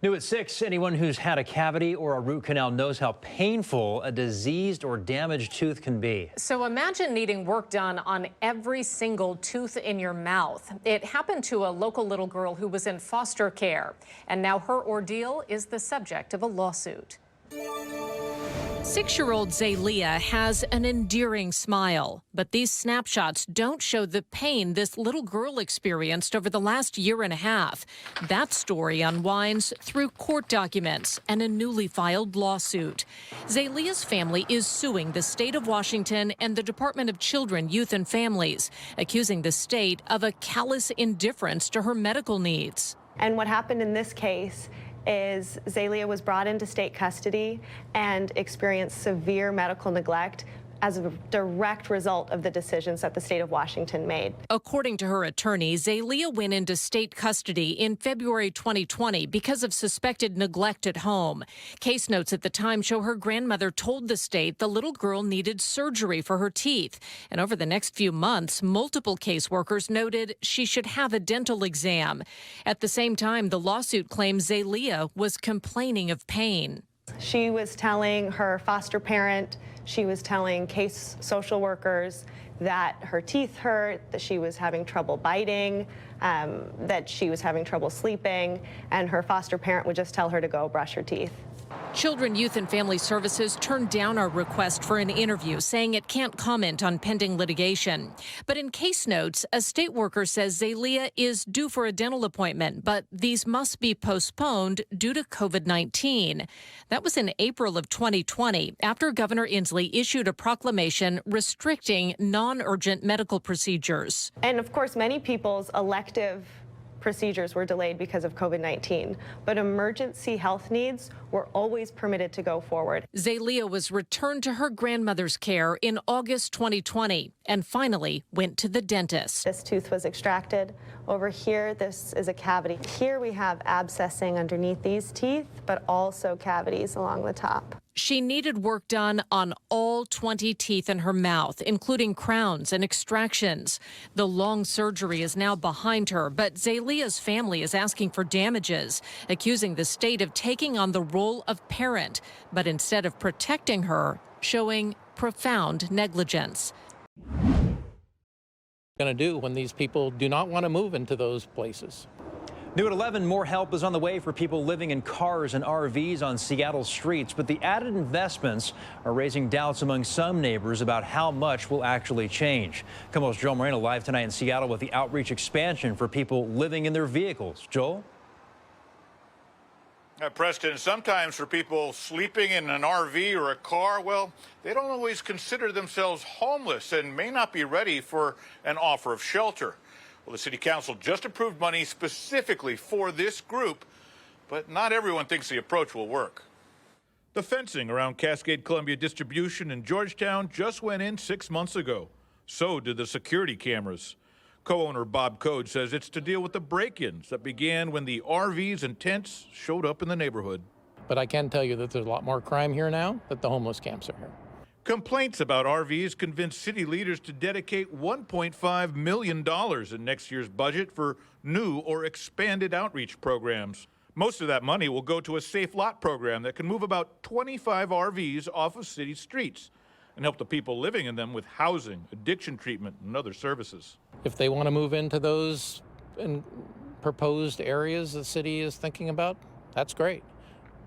New at 6, anyone who's had a cavity or a root canal knows how painful a diseased or damaged tooth can be. So imagine needing work done on every single tooth in your mouth. It happened to a local little girl who was in foster care, and now her ordeal is the subject of a lawsuit. 6-year-old Zaylia has an endearing smile, but these snapshots don't show the pain this little girl experienced over the last year and a half. That story unwinds through court documents and a newly filed lawsuit. Zaylia's family is suing the state of Washington and the Department of Children, Youth and Families, accusing the state of a callous indifference to her medical needs. And what happened in this case is Zaylia was brought into state custody and experienced severe medical neglect as a direct result of the decisions that the state of Washington made. According to her attorney, Zaylia went into state custody in February 2020 because of suspected neglect at home. Case notes at the time show her grandmother told the state the little girl needed surgery for her teeth. And over the next few months, multiple caseworkers noted she should have a dental exam. At the same time, the lawsuit claims Zaylia was complaining of pain. She was telling her foster parent, she was telling case social workers that her teeth hurt, that she was having trouble biting, that she was having trouble sleeping, and her foster parent would just tell her to go brush her teeth. Children, Youth and Family Services turned down our request for an interview, saying it can't comment on pending litigation. But in case notes, a state worker says Zaylia is due for a dental appointment, but these must be postponed due to COVID-19. That was in April of 2020, after Governor Inslee issued a proclamation restricting non-urgent medical procedures. And of course, many people's elective procedures were delayed because of COVID-19, but emergency health needs were always permitted to go forward. Zaylia was returned to her grandmother's care in August 2020 and finally went to the dentist. This tooth was extracted. Over here, this is a cavity. Here we have abscessing underneath these teeth, but also cavities along the top. She needed work done on all 20 teeth in her mouth, including crowns and extractions. The long surgery is now behind her, but Zaylia's family is asking for damages, accusing the state of taking on the role of parent, but instead of protecting her, showing profound negligence. Going to do when these people do not want to move into those places. New at 11, more help is on the way for people living in cars and RVs on Seattle's streets, but the added investments are raising doubts among some neighbors about how much will actually change. KOMO's Joel Moreno live tonight in Seattle with the outreach expansion for people living in their vehicles. Joel? Preston, sometimes for people sleeping in an RV or a car, well, they don't always consider themselves homeless and may not be ready for an offer of shelter. Well, the City Council just approved money specifically for this group, but not everyone thinks the approach will work. The fencing around Cascade Columbia Distribution in Georgetown just went in 6 months ago. So did the security cameras. Co-owner Bob Code says it's to deal with the break-ins that began when the RVs and tents showed up in the neighborhood. But I can tell you that there's a lot more crime here now that the homeless camps are here. Complaints about RVs convinced city leaders to dedicate $1.5 million in next year's budget for new or expanded outreach programs. Most of that money will go to a safe lot program that can move about 25 RVs off of city streets and help the people living in them with housing, addiction treatment, and other services. If they want to move into those proposed areas the city is thinking about, that's great.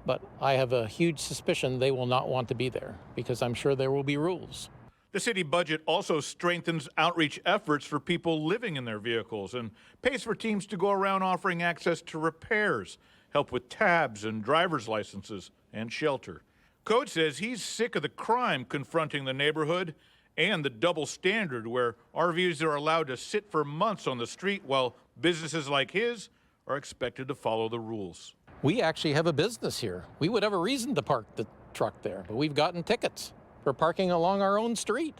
But I have a huge suspicion they will not want to be there because I'm sure there will be rules. The city budget also strengthens outreach efforts for people living in their vehicles and pays for teams to go around offering access to repairs, help with tabs and driver's licenses, and shelter. Code says he's sick of the crime confronting the neighborhood and the double standard where RVs are allowed to sit for months on the street while businesses like his are expected to follow the rules. We actually have a business here. We would have a reason to park the truck there, but we've gotten tickets for parking along our own street.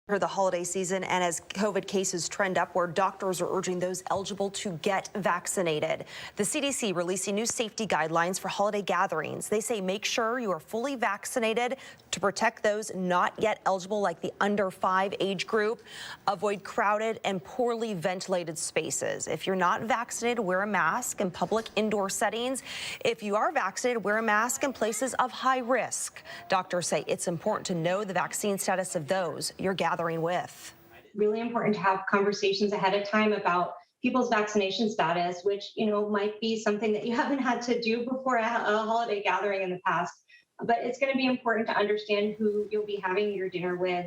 For the holiday season, and as COVID cases trend upward, doctors are urging those eligible to get vaccinated. The CDC releasing new safety guidelines for holiday gatherings. They say make sure you are fully vaccinated To protect those not yet eligible, like the under 5 age group, avoid crowded and poorly ventilated spaces. If you're not vaccinated, wear a mask in public indoor settings. If you are vaccinated, wear a mask in places of high risk. Doctors say it's important to know the vaccine status of those you're gathering with. Really important to have conversations ahead of time about people's vaccination status, which, might be something that you haven't had to do before a holiday gathering in the past. But it's going to be important to understand who you'll be having your dinner with.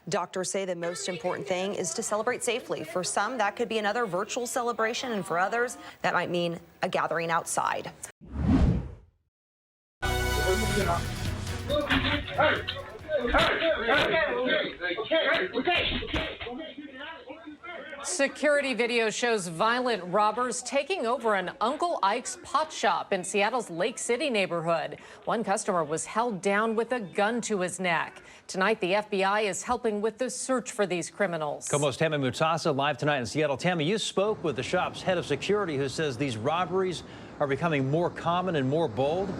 Doctors say the most important thing is to celebrate safely. For some, that could be another virtual celebration, and for others, that might mean a gathering outside. Security video shows violent robbers taking over an Uncle Ike's pot shop in Seattle's Lake City neighborhood. One customer was held down with a gun to his neck. Tonight, the FBI is helping with the search for these criminals. KOMO's Tammy Mutasa live tonight in Seattle. Tammy, you spoke with the shop's head of security, who says these robberies are becoming more common and more bold.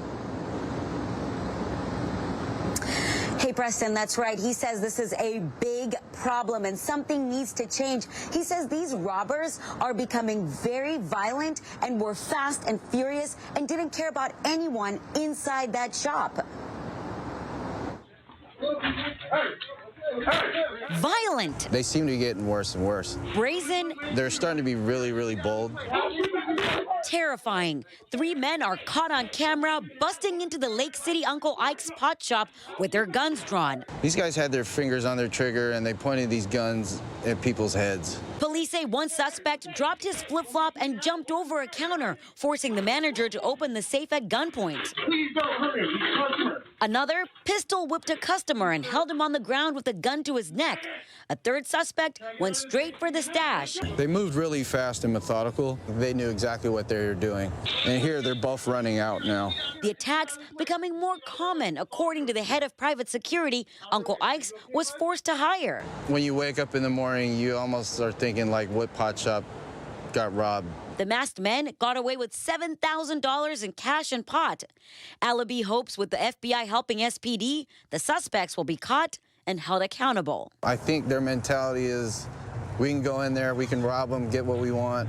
Hey, Preston, that's right. He says this is a big problem and something needs to change. He says these robbers are becoming very violent and were fast and furious and didn't care about anyone inside that shop. Violent. They seem to be getting worse and worse. Brazen. They're starting to be really, really bold. Terrifying. 3 men are caught on camera busting into the Lake City Uncle Ike's pot shop with their guns drawn. These guys had their fingers on their trigger and they pointed these guns at people's heads. Police say one suspect dropped his flip-flop and jumped over a counter, forcing the manager to open the safe at gunpoint. Please don't hurt him. He's a customer. Another pistol whipped a customer and held him on the ground with a gun to his neck. A third suspect went straight for the stash. They moved really fast and methodical. They knew exactly what they were doing. And here they're both running out now. The attacks becoming more common. According to the head of private security, Uncle Ike's was forced to hire. When you wake up in the morning, you almost are thinking, like, what pot shop got robbed? The masked men got away with $7,000 in cash and pot. Alibi hopes with the FBI helping SPD, the suspects will be caught and held accountable. I think their mentality is, we can go in there, we can rob them, get what we want,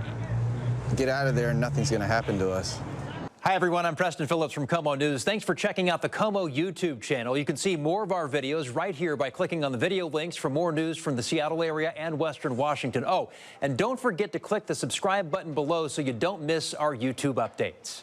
get out of there, and nothing's going to happen to us. Hi, everyone. I'm Preston Phillips from KOMO News. Thanks for checking out the KOMO YouTube channel. You can see more of our videos right here by clicking on the video links for more news from the Seattle area and Western Washington. Oh, and don't forget to click the subscribe button below so you don't miss our YouTube updates.